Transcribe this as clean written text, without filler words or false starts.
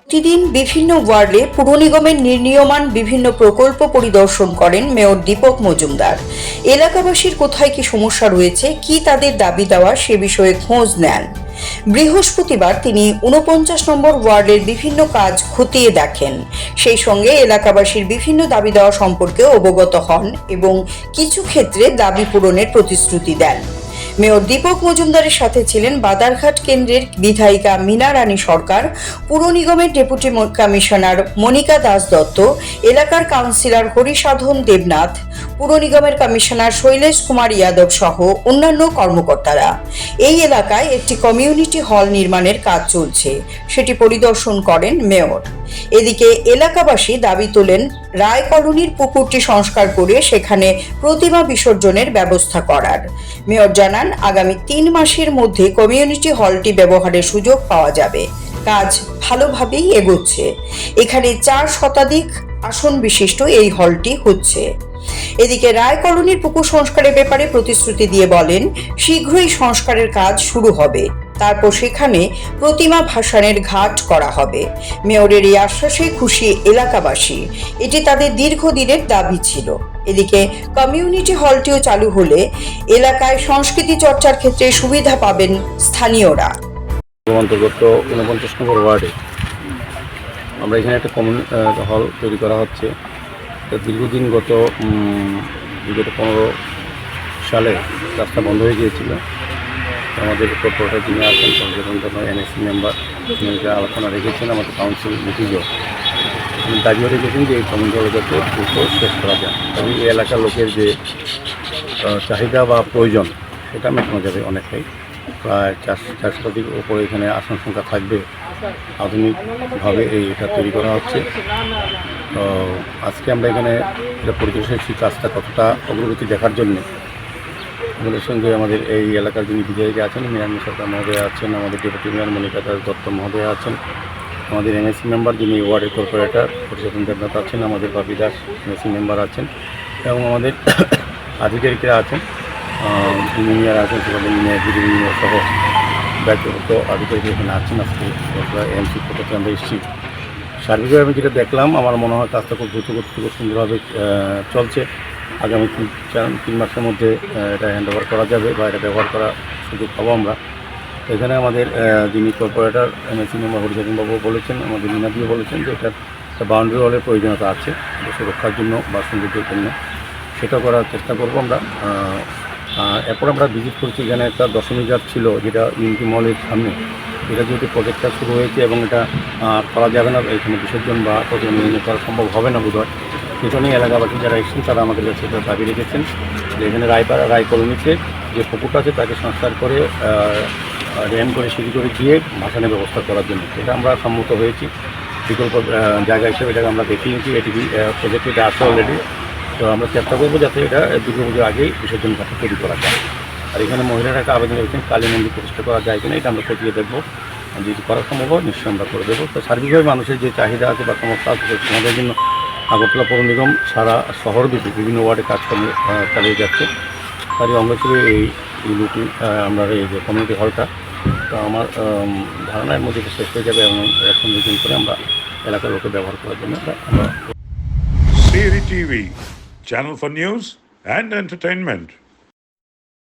প্রতিদিন বিভিন্ন ওয়ার্ডে পুর নিগমের নির্ণীয়মান বিভিন্ন প্রকল্প পরিদর্শন করেন মেয়র দীপক মজুমদার। এলাকাবাসীর কোথায় কি সমস্যা রয়েছে, কি তাদের দাবি দেওয়া, সে বিষয়ে খোঁজ নেন। বৃহস্পতিবার তিনি ৪৯ নম্বর ওয়ার্ডের বিভিন্ন কাজ খতিয়ে দেখেন। সেই সঙ্গে এলাকাবাসীর বিভিন্ন দাবি দেওয়া সম্পর্কে অবগত হন এবং কিছু ক্ষেত্রে দাবি পূরণের প্রতিশ্রুতি দেন। মেয়র দীপক মজুমদারের সাথে ছিলেন বাদারঘাট কেন্দ্রের বিধায়িকা মীনা রানী সরকার, পুর নিগমের ডেপুটি কমিশনার মনিকা দাস দত্ত, এলাকার কাউন্সিলর হরিসাধন দেবনাথ, পুর নিগমের কমিশনার শৈলেশ কুমার যাদব সহ অন্যান্য কর্মকর্তারা। এই এলাকায় একটি কমিউনিটি হল নির্মাণের কাজ চলছে, সেটি পরিদর্শন করেন মেয়র। এদিকে এলাকাবাসী দাবি তোলেন রায় কলোনির পুকুরটি সংস্কার করে সেখানে প্রতিমা বিসর্জনের ব্যবস্থা করার। মেয়র জানান, আগামী ৩ মাসের মধ্যে কমিউনিটি হলটি ব্যবহারের সুযোগ পাওয়া যাবে। কাজ ভালোভাবেই এগোচ্ছে। এখানে ৪ শতাধিক আসন বিশিষ্ট এই হলটি হচ্ছে। এদিকে রায় কলোনির পুকুর সংস্কারের ব্যাপারে প্রতিশ্রুতি দিয়ে বলেন, শীঘ্রই সংস্কারের কাজ শুরু হবে, তারপর সেখানে প্রতিমা ভাসানের ঘাট করা হবে। মেয়রের এই আশ্বাসে খুশি এলাকাবাসী, এটি তাদের দীর্ঘদিনের দাবি ছিল। এদিকে কমিউনিটি হলটিও চালু হলে এলাকায় সংস্কৃতি চর্চার ক্ষেত্রে সুবিধা পাবেন স্থানীয়রা। অন্তর্গত ৪৯ নম্বর ওয়ার্ডে আমরা এখানে একটা কমন হল তৈরি করা হচ্ছে। দীর্ঘদিন বিগত 15 সালে রাস্তা বন্ধ হয়ে গিয়েছিল। আমাদের কর্পোরেটর যিনি আছেন এনএসসি মেম্বার, তিনি আলোচনা রেখেছেন আমাদের কাউন্সিল মিটিংয়েও দাবিও রেখেছেন যে এই কমন হল যাতে দ্রুত শেষ করা যায় এবং এই এলাকার লোকের যে চাহিদা বা প্রয়োজন সেটা মেটানো যাবে অনেকটাই। প্রায় 4 শতাধিক উপরে এখানে আসন সংখ্যা থাকবে। আধুনিকভাবে এটা তৈরি করা হচ্ছে। তো আজকে আমরা এখানে এটা পরিদর্শন এসেছি, কাজটা কতটা অগ্রগতি দেখার জন্য। আমাদের সঙ্গে আমাদের এই এলাকার যিনি বিধায়িকা আছেন মীনারানী সরকার মহোদয় আছেন, আমাদের ডেপুটি মেয়র মনিকা দাস দত্ত মহোদয় আছেন, আমাদের এনএসসি মেম্বার যিনি ওয়ার্ডের কর্পোরেটর হরিসাধন দেবনাথ আছেন, আমাদের বাপি দাস এনএসসি মেম্বার আছেন এবং আমাদের আধিকারিকরা আছেন, ইঞ্জিনিয়ার আছেন, সেখানে ইঞ্জিনিয়ার সহ দায়িত্বপ্রাপ্ত আধিকারিক এখানে আছেন। আজকে এমসি পক্ষে আমরা এসেছি। সার্বিকভাবে আমি যেটা দেখলাম, আমার মনে হয় কাজটা খুব দ্রুত খুব সুন্দরভাবে চলছে। আগামী 3 মাসের মধ্যে এটা হ্যান্ড ওভার করা যাবে বা এটা ব্যবহার করার সুযোগ পাবো আমরা। এখানে আমাদের যিনি কর্পোরেটর এমএসসি মেম্বার হরিসাধন বাবু বলেছেন, আমাদের মিনাদিও বলেছেন যে এটার একটা বাউন্ডারি ওয়ালের প্রয়োজনীয়তা আছে সুরক্ষার জন্য বা সৌন্দর্যের জন্য, সেটা করার চেষ্টা করবো আমরা। এরপর আমরা ভিজিট করছি, এখানে একটা দশমী ঘাট ছিল যেটা ইউনিটি মলের সামনে। এটা যেহেতু প্রজেক্টটা শুরু হয়েছে এবং এটা করা যাবে না, এখানে বিসর্জন বা প্রতিমা করা সম্ভব হবে না বোধহয়। সেজন্যই এলাকাবাসী যারা এসেছেন তারা আমাদের কাছে এটা দাবি রেখেছেন যে এখানে রায় কলোনিতে যে পুকুরটা আছে তাকে সংস্কার করে র্যাম করে সিঁড়ি করে দিয়ে ভাসানের ব্যবস্থা করার জন্য। এটা আমরা সম্মত হয়েছি। বিকল্প জায়গা হিসেবে এটাকে আমরা দেখে নিয়েছি। এটিভি প্রজেক্ট এটা আছে অলরেডি। তো আমরা চেষ্টা করবো যাতে এটা দুর্গাপুজোর আগেই বিসর্জন ঘাটে তৈরি করা যায়। আর এখানে মহিলারা একটা আবেদন করেছেন কালী মন্দির প্রতিষ্ঠা করা যায় কিনা, এটা আমরা খতিয়ে দেখবো। যদি করা সম্ভব হয় নিশ্চয়ই আমরা করে দেবো। তো সার্বিকভাবে মানুষের যে চাহিদা আছে বা সমস্যা আছে সমাধানের জন্য আগরতলা পৌর নিগম সারা শহরব্যাপী বিভিন্ন ওয়ার্ডে কাজকর্ম চালিয়ে যাচ্ছে। তারই অঙ্গ হিসেবে এই আমরা এই যে কমিউনিটি হলটা, তো আমার ধারণার মধ্যে শেষ হয়ে যাবে এবং এখন মিটিং করে আমরা এলাকার লোকে ব্যবহার করার জন্য আমরা Siri TV, channel for news and entertainment.